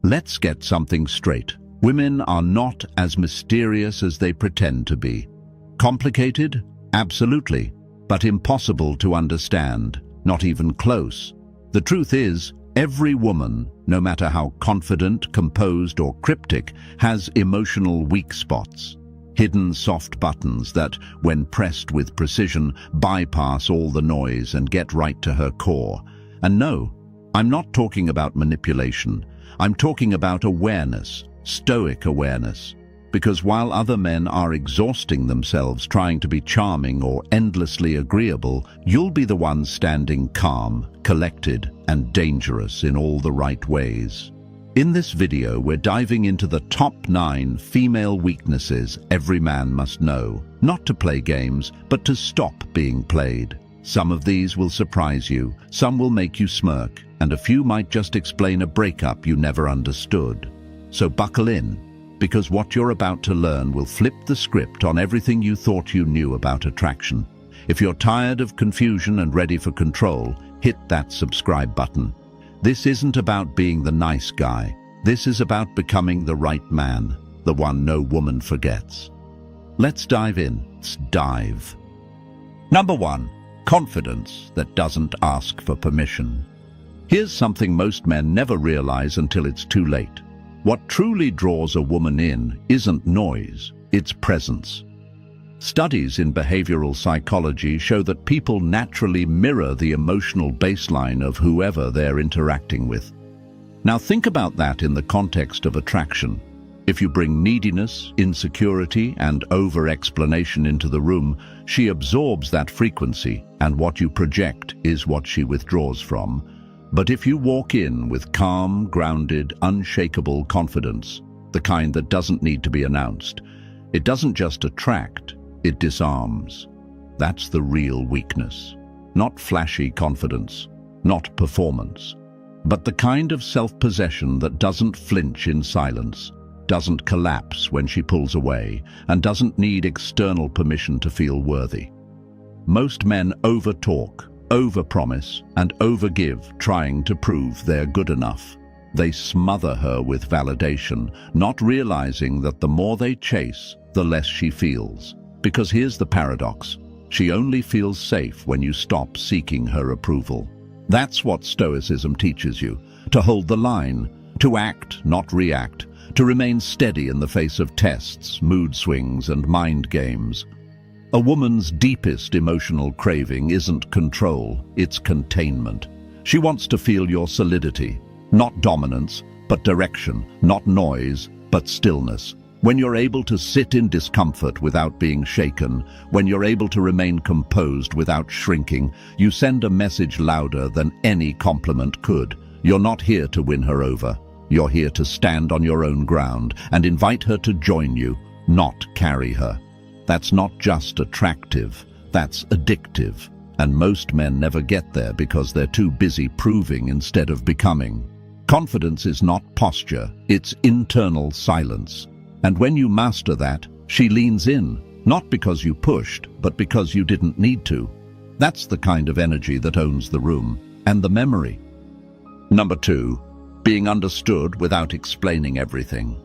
Let's get something straight. Women are not as mysterious as they pretend to be. Complicated? Absolutely. But impossible to understand, not even close. The truth is, every woman, no matter how confident, composed, or cryptic, has emotional weak spots. Hidden soft buttons that, when pressed with precision, bypass all the noise and get right to her core. And no, I'm not talking about manipulation. I'm talking about awareness, stoic awareness. Because while other men are exhausting themselves trying to be charming or endlessly agreeable, you'll be the one standing calm, collected, and dangerous in all the right ways. In this video, we're diving into the top 9 female weaknesses every man must know, not to play games, but to stop being played. Some of these will surprise you, some will make you smirk, and a few might just explain a breakup you never understood. So buckle in, because what you're about to learn will flip the script on everything you thought you knew about attraction. If you're tired of confusion and ready for control, hit that subscribe button. This isn't about being the nice guy. This is about becoming the right man, the one no woman forgets. Let's dive in. Let's dive. Number 1. Confidence that doesn't ask for permission. Here's something most men never realize until it's too late. What truly draws a woman in isn't noise, it's presence. Studies in behavioral psychology show that people naturally mirror the emotional baseline of whoever they're interacting with. Now think about that in the context of attraction. If you bring neediness, insecurity, and over-explanation into the room, she absorbs that frequency, and what you project is what she withdraws from. But if you walk in with calm, grounded, unshakable confidence, the kind that doesn't need to be announced, it doesn't just attract, it disarms. That's the real weakness. Not flashy confidence, not performance, but the kind of self-possession that doesn't flinch in silence, doesn't collapse when she pulls away, and doesn't need external permission to feel worthy. Most men over-talk, over-promise, and over-give, trying to prove they're good enough. They smother her with validation, not realizing that the more they chase, the less she feels. Because here's the paradox. She only feels safe when you stop seeking her approval. That's what Stoicism teaches you. To hold the line, to act, not react, to remain steady in the face of tests, mood swings, and mind games. A woman's deepest emotional craving isn't control, it's containment. She wants to feel your solidity, not dominance, but direction, not noise, but stillness. When you're able to sit in discomfort without being shaken, when you're able to remain composed without shrinking, you send a message louder than any compliment could. You're not here to win her over. You're here to stand on your own ground and invite her to join you, not carry her. That's not just attractive, that's addictive. And most men never get there because they're too busy proving instead of becoming. Confidence is not posture, it's internal silence. And when you master that, she leans in, not because you pushed, but because you didn't need to. That's the kind of energy that owns the room, and the memory. Number 2, being understood without explaining everything.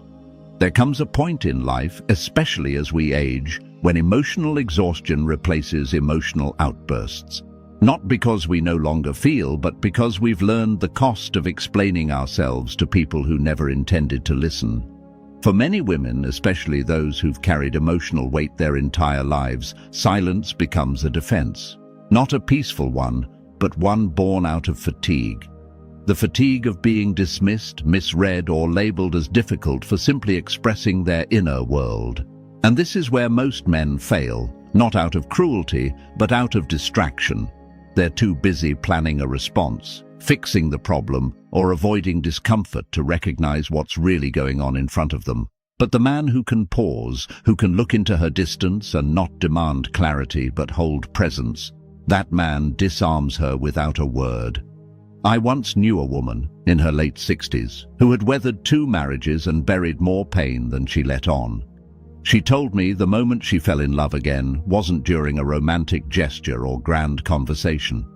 There comes a point in life, especially as we age, when emotional exhaustion replaces emotional outbursts. Not because we no longer feel, but because we've learned the cost of explaining ourselves to people who never intended to listen. For many women, especially those who've carried emotional weight their entire lives, silence becomes a defense. Not a peaceful one, but one born out of fatigue. The fatigue of being dismissed, misread, or labeled as difficult for simply expressing their inner world. And this is where most men fail, not out of cruelty, but out of distraction. They're too busy planning a response, fixing the problem, or avoiding discomfort to recognize what's really going on in front of them. But the man who can pause, who can look into her distance and not demand clarity but hold presence, that man disarms her without a word. I once knew a woman, in her late 60s, who had weathered 2 marriages and buried more pain than she let on. She told me the moment she fell in love again wasn't during a romantic gesture or grand conversation.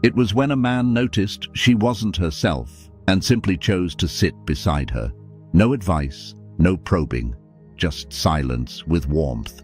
It was when a man noticed she wasn't herself, and simply chose to sit beside her. No advice, no probing, just silence with warmth.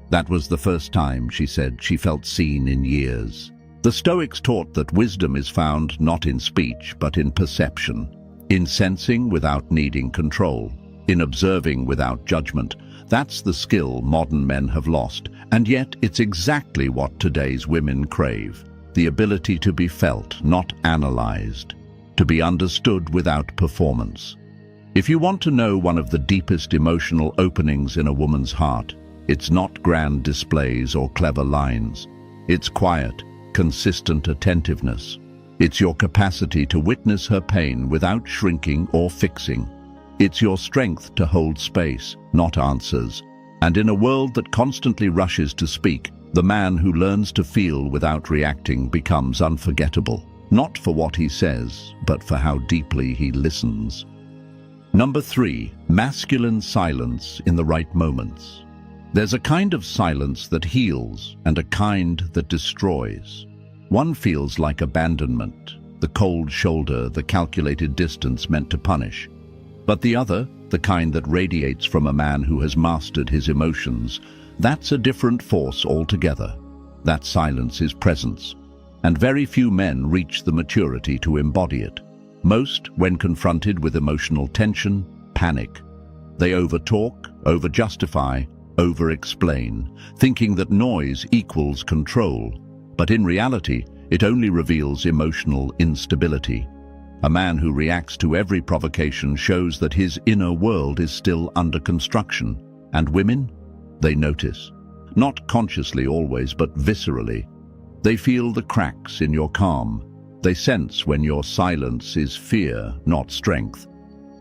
That was the first time, she said, she felt seen in years. The Stoics taught that wisdom is found not in speech but in perception, in sensing without needing control, in observing without judgment. That's the skill modern men have lost, and yet it's exactly what today's women crave. The ability to be felt, not analyzed, to be understood without performance. If you want to know one of the deepest emotional openings in a woman's heart, it's not grand displays or clever lines. It's quiet, consistent attentiveness. It's your capacity to witness her pain without shrinking or fixing. It's your strength to hold space, not answers. And in a world that constantly rushes to speak, the man who learns to feel without reacting becomes unforgettable, not for what he says, but for how deeply he listens. Number 3, masculine silence in the right moments. There's a kind of silence that heals and a kind that destroys. One feels like abandonment, the cold shoulder, the calculated distance meant to punish. But the other, the kind that radiates from a man who has mastered his emotions, that's a different force altogether. That silence is presence, and very few men reach the maturity to embody it. Most, when confronted with emotional tension, panic. They overtalk, overjustify, over-explain, thinking that noise equals control. But in reality, it only reveals emotional instability. A man who reacts to every provocation shows that his inner world is still under construction. And women? They notice. Not consciously always, but viscerally. They feel the cracks in your calm. They sense when your silence is fear, not strength.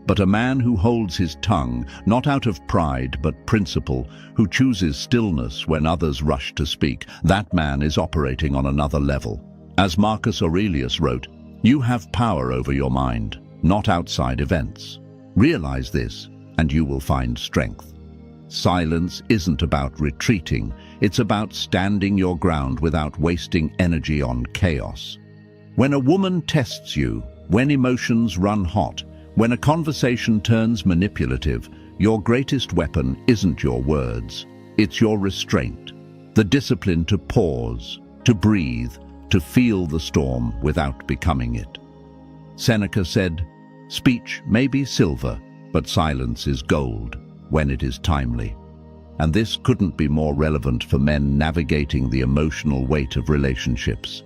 But a man who holds his tongue, not out of pride but principle, who chooses stillness when others rush to speak, that man is operating on another level. As Marcus Aurelius wrote, "You have power over your mind, not outside events. Realize this, and you will find strength." Silence isn't about retreating, it's about standing your ground without wasting energy on chaos. When a woman tests you, when emotions run hot, when a conversation turns manipulative, your greatest weapon isn't your words, it's your restraint. The discipline to pause, to breathe, to feel the storm without becoming it. Seneca said, "Speech may be silver, but silence is gold when it is timely." And this couldn't be more relevant for men navigating the emotional weight of relationships.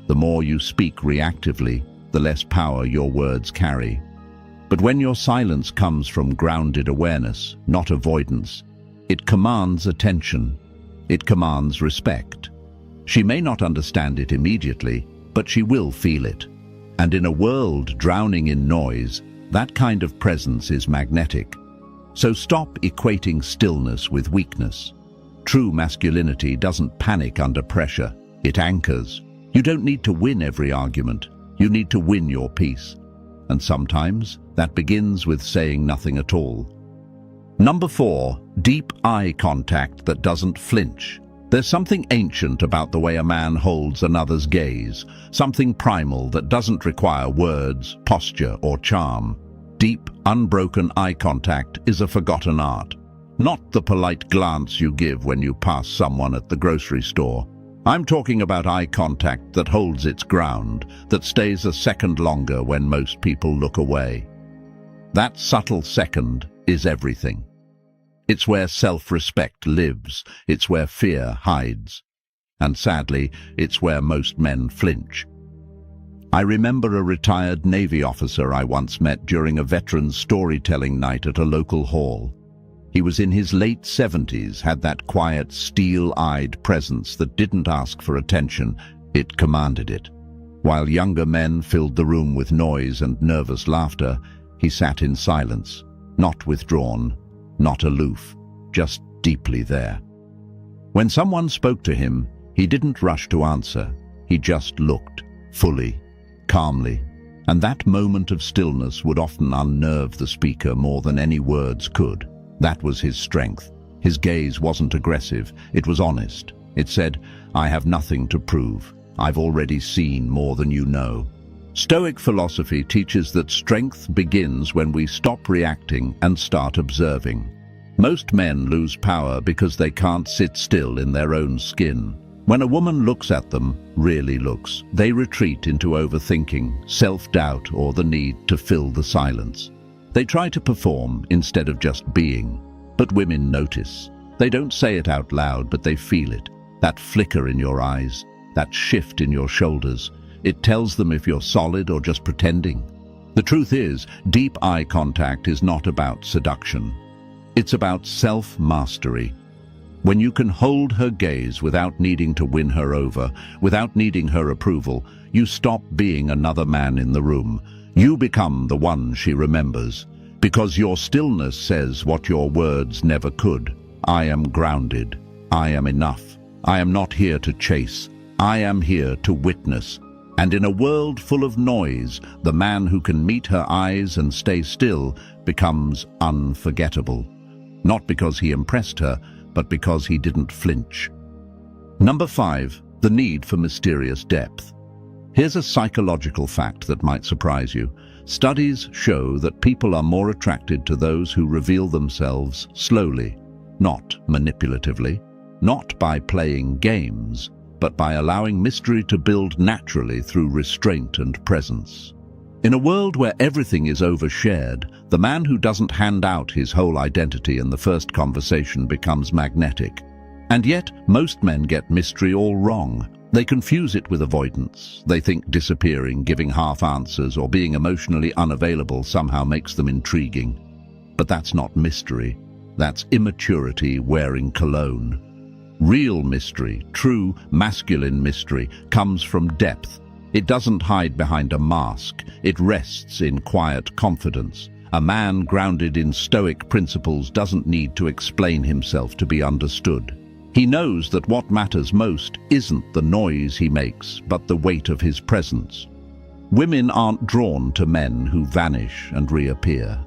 The more you speak reactively, the less power your words carry. But when your silence comes from grounded awareness, not avoidance, it commands attention. It commands respect. She may not understand it immediately, but she will feel it. And in a world drowning in noise, that kind of presence is magnetic. So stop equating stillness with weakness. True masculinity doesn't panic under pressure, it anchors. You don't need to win every argument, you need to win your peace. And sometimes that begins with saying nothing at all. Number 4, deep eye contact that doesn't flinch. There's something ancient about the way a man holds another's gaze, something primal that doesn't require words, posture, or charm. Deep, unbroken eye contact is a forgotten art. Not the polite glance you give when you pass someone at the grocery store. I'm talking about eye contact that holds its ground, that stays a second longer when most people look away. That subtle second is everything. It's where self-respect lives, it's where fear hides. And sadly, it's where most men flinch. I remember a retired Navy officer I once met during a veterans storytelling night at a local hall. He was in his late 70s, had that quiet, steel-eyed presence that didn't ask for attention, it commanded it. While younger men filled the room with noise and nervous laughter, he sat in silence, not withdrawn, not aloof, just deeply there. When someone spoke to him, he didn't rush to answer, he just looked, fully, calmly, and that moment of stillness would often unnerve the speaker more than any words could. That was his strength. His gaze wasn't aggressive, it was honest. It said, "I have nothing to prove. I've already seen more than you know." Stoic philosophy teaches that strength begins when we stop reacting and start observing. Most men lose power because they can't sit still in their own skin. When a woman looks at them, really looks, they retreat into overthinking, self-doubt, or the need to fill the silence. They try to perform instead of just being. But women notice. They don't say it out loud, but they feel it. That flicker in your eyes, that shift in your shoulders. It tells them if you're solid or just pretending. The truth is, deep eye contact is not about seduction. It's about self-mastery. When you can hold her gaze without needing to win her over, without needing her approval, you stop being another man in the room. You become the one she remembers. Because your stillness says what your words never could. I am grounded. I am enough. I am not here to chase. I am here to witness. And in a world full of noise, the man who can meet her eyes and stay still becomes unforgettable. Not because he impressed her, but because he didn't flinch. Number 5, the need for mysterious depth. Here's a psychological fact that might surprise you. Studies show that people are more attracted to those who reveal themselves slowly, not manipulatively, not by playing games, but by allowing mystery to build naturally through restraint and presence. In a world where everything is overshared, the man who doesn't hand out his whole identity in the first conversation becomes magnetic. And yet, most men get mystery all wrong. They confuse it with avoidance. They think disappearing, giving half answers, or being emotionally unavailable somehow makes them intriguing. But that's not mystery. That's immaturity wearing cologne. Real mystery, true masculine mystery, comes from depth. It doesn't hide behind a mask. It rests in quiet confidence. A man grounded in Stoic principles doesn't need to explain himself to be understood. He knows that what matters most isn't the noise he makes, but the weight of his presence. Women aren't drawn to men who vanish and reappear.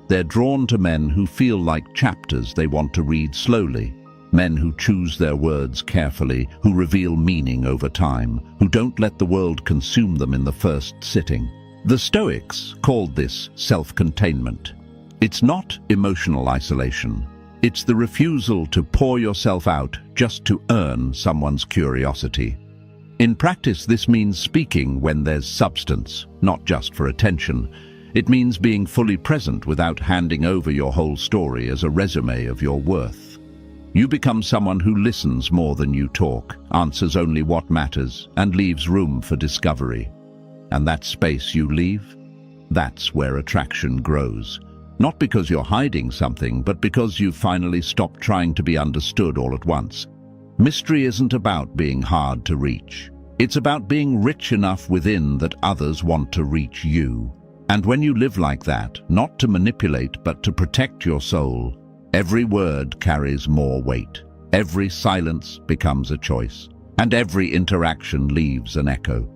They're drawn to men who feel like chapters they want to read slowly. Men who choose their words carefully, who reveal meaning over time, who don't let the world consume them in the first sitting. The Stoics called this self-containment. It's not emotional isolation. It's the refusal to pour yourself out just to earn someone's curiosity. In practice, this means speaking when there's substance, not just for attention. It means being fully present without handing over your whole story as a resume of your worth. You become someone who listens more than you talk, answers only what matters, and leaves room for discovery. And that space you leave, that's where attraction grows. Not because you're hiding something, but because you've finally stopped trying to be understood all at once. Mystery isn't about being hard to reach. It's about being rich enough within that others want to reach you. And when you live like that, not to manipulate but to protect your soul, every word carries more weight. Every silence becomes a choice. And every interaction leaves an echo.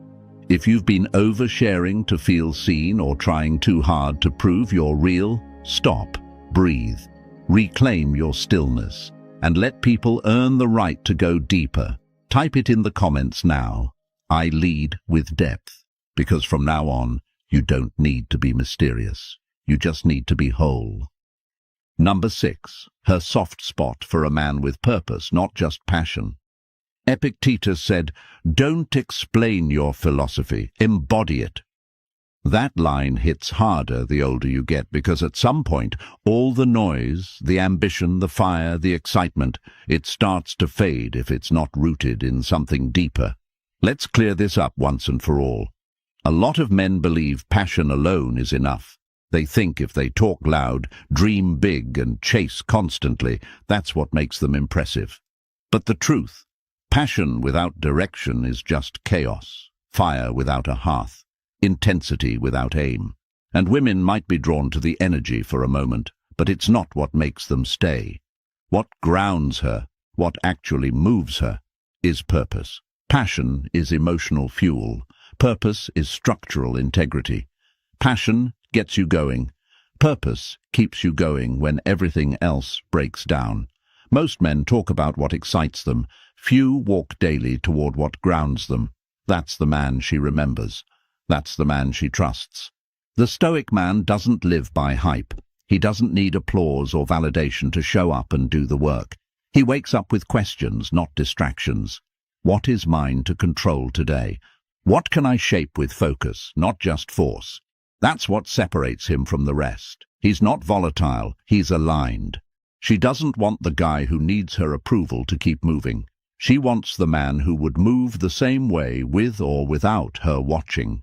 If you've been oversharing to feel seen or trying too hard to prove you're real, stop, breathe, reclaim your stillness, and let people earn the right to go deeper. Type it in the comments now. I lead with depth, because from now on, you don't need to be mysterious. You just need to be whole. Number 6, her soft spot for a man with purpose, not just passion. Epictetus said, "Don't explain your philosophy, embody it." That line hits harder the older you get, because at some point, all the noise, the ambition, the fire, the excitement, it starts to fade if it's not rooted in something deeper. Let's clear this up once and for all. A lot of men believe passion alone is enough. They think if they talk loud, dream big, and chase constantly, that's what makes them impressive. But the truth, passion without direction is just chaos, fire without a hearth, intensity without aim. And women might be drawn to the energy for a moment, but it's not what makes them stay. What grounds her, what actually moves her, is purpose. Passion is emotional fuel. Purpose is structural integrity. Passion gets you going. Purpose keeps you going when everything else breaks down. Most men talk about what excites them. Few walk daily toward what grounds them. That's the man she remembers. That's the man she trusts. The Stoic man doesn't live by hype. He doesn't need applause or validation to show up and do the work. He wakes up with questions, not distractions. What is mine to control today? What can I shape with focus, not just force? That's what separates him from the rest. He's not volatile, he's aligned. She doesn't want the guy who needs her approval to keep moving. She wants the man who would move the same way with or without her watching.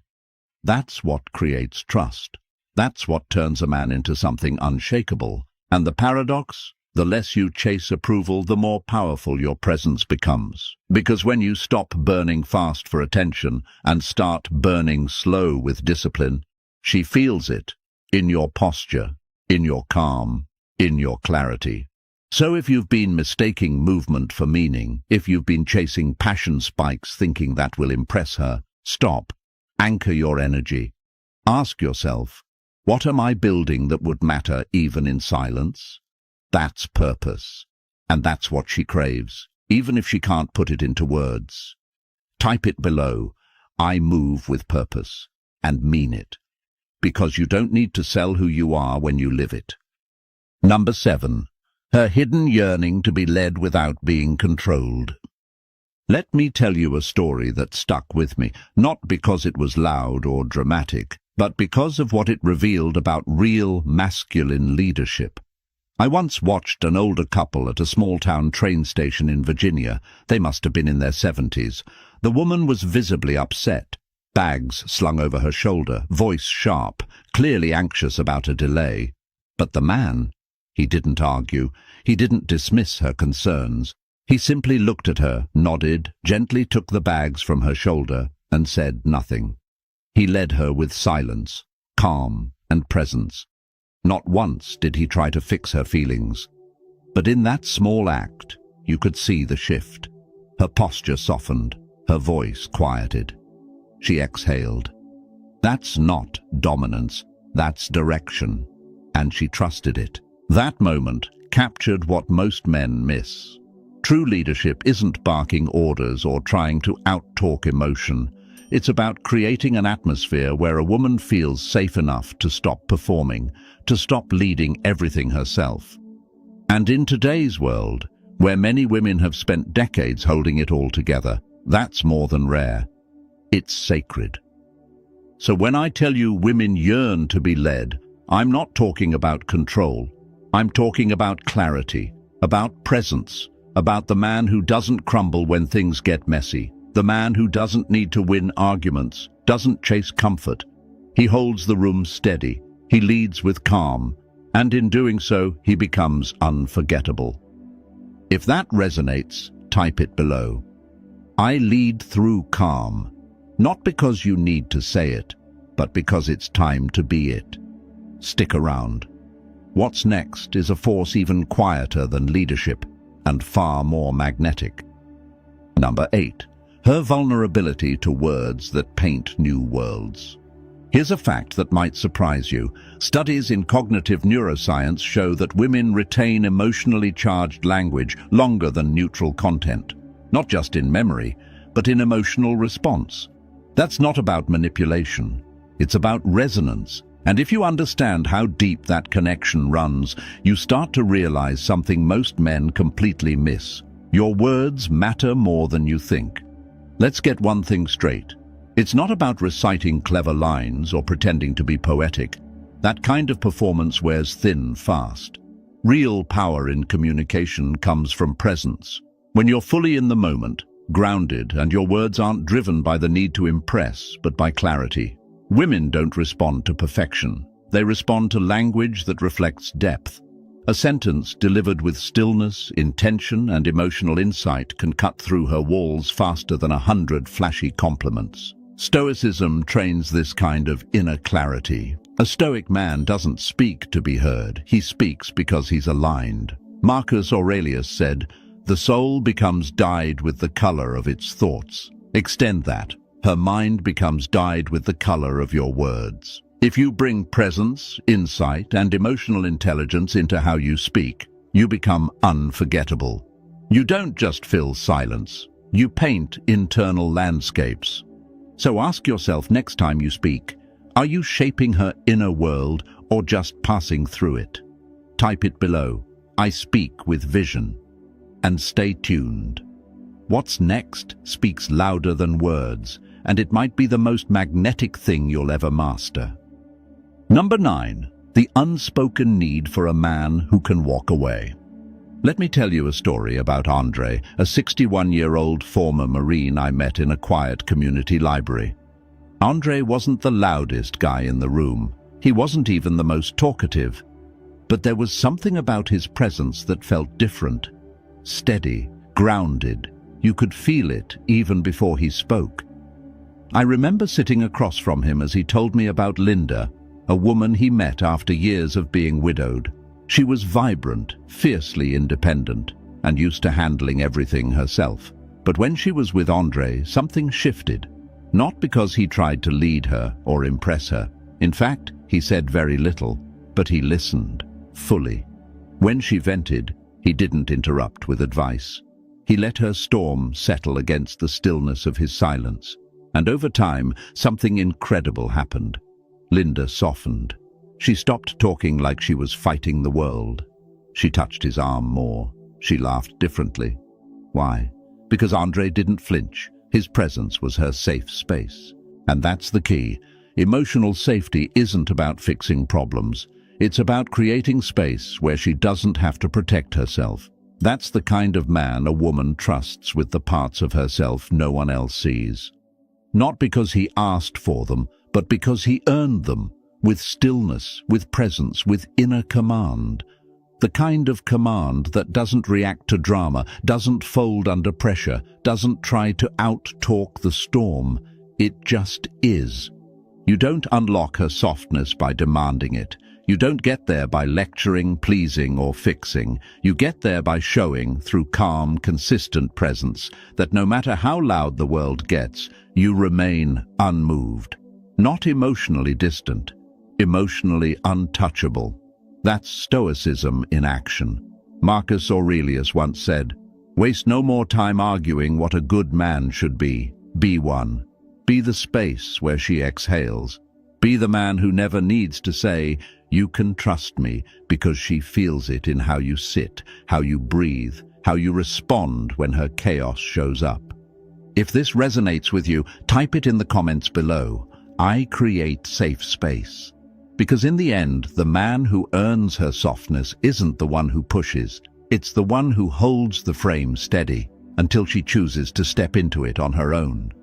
That's what creates trust. That's what turns a man into something unshakable. And the paradox? The less you chase approval, the more powerful your presence becomes. Because when you stop burning fast for attention and start burning slow with discipline, she feels it in your posture, in your calm, in your clarity. So if you've been mistaking movement for meaning, if you've been chasing passion spikes thinking that will impress her, stop. Anchor your energy. Ask yourself, what am I building that would matter even in silence? That's purpose. And that's what she craves, even if she can't put it into words. Type it below. I move with purpose, and mean it. Because you don't need to sell who you are when you live it. Number 7. Her hidden yearning to be led without being controlled. Let me tell you a story that stuck with me, not because it was loud or dramatic, but because of what it revealed about real masculine leadership. I once watched an older couple at a small-town train station in Virginia. They must have been in their 70s. The woman was visibly upset, bags slung over her shoulder, voice sharp, clearly anxious about a delay. But the man, he didn't argue. He didn't dismiss her concerns. He simply looked at her, nodded, gently took the bags from her shoulder, and said nothing. He led her with silence, calm, and presence. Not once did he try to fix her feelings. But in that small act, you could see the shift. Her posture softened, her voice quieted. She exhaled. That's not dominance, that's direction. And she trusted it. That moment captured what most men miss. True leadership isn't barking orders or trying to out-talk emotion. It's about creating an atmosphere where a woman feels safe enough to stop performing, to stop leading everything herself. And in today's world, where many women have spent decades holding it all together, that's more than rare. It's sacred. So when I tell you women yearn to be led, I'm not talking about control. I'm talking about clarity, about presence, about the man who doesn't crumble when things get messy, the man who doesn't need to win arguments, doesn't chase comfort. He holds the room steady, he leads with calm, and in doing so, he becomes unforgettable. If that resonates, type it below. I lead through calm, not because you need to say it, but because it's time to be it. Stick around. What's next is a force even quieter than leadership and far more magnetic. Number 8. Her vulnerability to words that paint new worlds. Here's a fact that might surprise you. Studies in cognitive neuroscience show that women retain emotionally charged language longer than neutral content, not just in memory, but in emotional response. That's not about manipulation. It's about resonance. And if you understand how deep that connection runs, you start to realize something most men completely miss. Your words matter more than you think. Let's get one thing straight. It's not about reciting clever lines or pretending to be poetic. That kind of performance wears thin fast. Real power in communication comes from presence. When you're fully in the moment, grounded, and your words aren't driven by the need to impress, but by clarity. Women don't respond to perfection. They respond to language that reflects depth. A sentence delivered with stillness, intention, and emotional insight can cut through her walls faster than 100 flashy compliments. Stoicism trains this kind of inner clarity. A Stoic man doesn't speak to be heard. He speaks because he's aligned. Marcus Aurelius said, "The soul becomes dyed with the color of its thoughts." Extend that. Her mind becomes dyed with the color of your words. If you bring presence, insight, and emotional intelligence into how you speak, you become unforgettable. You don't just fill silence. You paint internal landscapes. So ask yourself next time you speak, are you shaping her inner world or just passing through it? Type it below. I speak with vision. And stay tuned. What's next speaks louder than words, and it might be the most magnetic thing you'll ever master. Number 9. The unspoken need for a man who can walk away. Let me tell you a story about Andre, a 61-year-old former Marine I met in a quiet community library. Andre wasn't the loudest guy in the room. He wasn't even the most talkative. But there was something about his presence that felt different. Steady, grounded. You could feel it even before he spoke. I remember sitting across from him as he told me about Linda, a woman he met after years of being widowed. She was vibrant, fiercely independent, and used to handling everything herself. But when she was with Andre, something shifted. Not because he tried to lead her or impress her. In fact, he said very little, but he listened, fully. When she vented, he didn't interrupt with advice. He let her storm settle against the stillness of his silence. And over time, something incredible happened. Linda softened. She stopped talking like she was fighting the world. She touched his arm more. She laughed differently. Why? Because Andre didn't flinch. His presence was her safe space. And that's the key. Emotional safety isn't about fixing problems. It's about creating space where she doesn't have to protect herself. That's the kind of man a woman trusts with the parts of herself no one else sees. Not because he asked for them, but because he earned them, with stillness, with presence, with inner command. The kind of command that doesn't react to drama, doesn't fold under pressure, doesn't try to out-talk the storm. It just is. You don't unlock her softness by demanding it. You don't get there by lecturing, pleasing, or fixing. You get there by showing, through calm, consistent presence, that no matter how loud the world gets, you remain unmoved. Not emotionally distant, emotionally untouchable. That's Stoicism in action. Marcus Aurelius once said, "Waste no more time arguing what a good man should be. Be one. Be the space where she exhales. Be the man who never needs to say, 'You can trust me,' because she feels it in how you sit, how you breathe, how you respond when her chaos shows up." If this resonates with you, type it in the comments below. I create safe space. Because in the end, the man who earns her softness isn't the one who pushes. It's the one who holds the frame steady until she chooses to step into it on her own.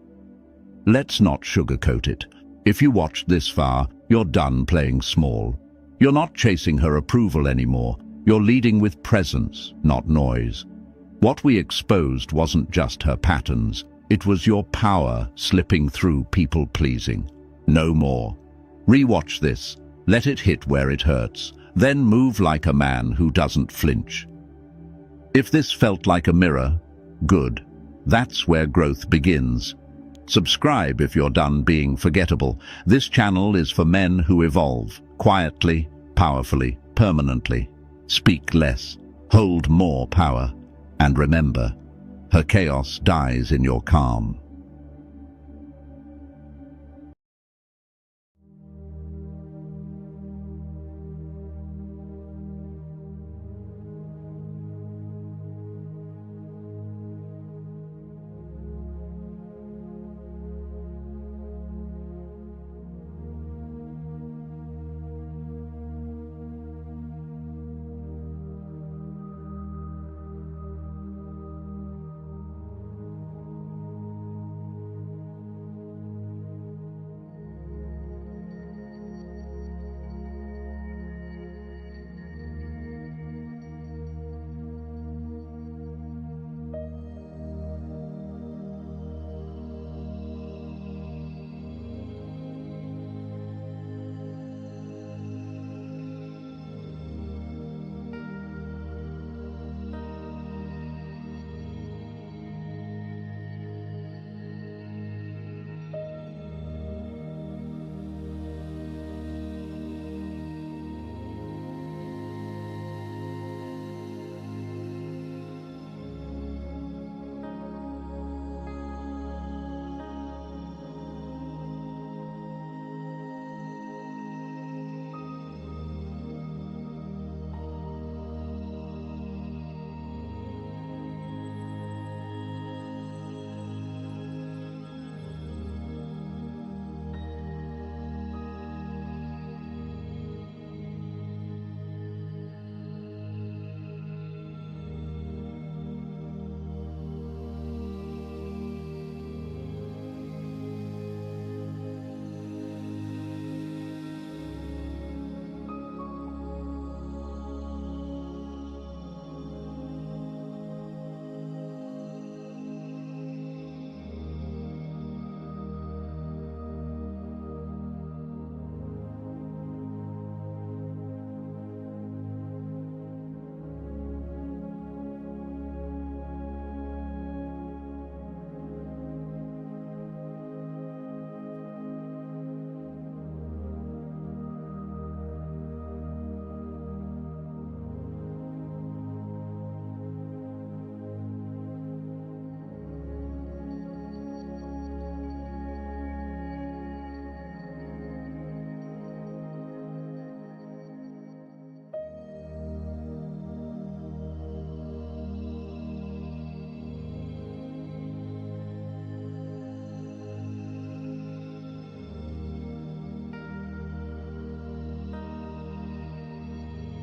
Let's not sugarcoat it. If you watched this far, you're done playing small. You're not chasing her approval anymore. You're leading with presence, not noise. What we exposed wasn't just her patterns. It was your power slipping through people-pleasing. No more. Rewatch this. Let it hit where it hurts. Then move like a man who doesn't flinch. If this felt like a mirror, good. That's where growth begins. Subscribe if you're done being forgettable. This channel is for men who evolve, quietly, powerfully, permanently. Speak less, hold more power, and remember, her chaos dies in your calm.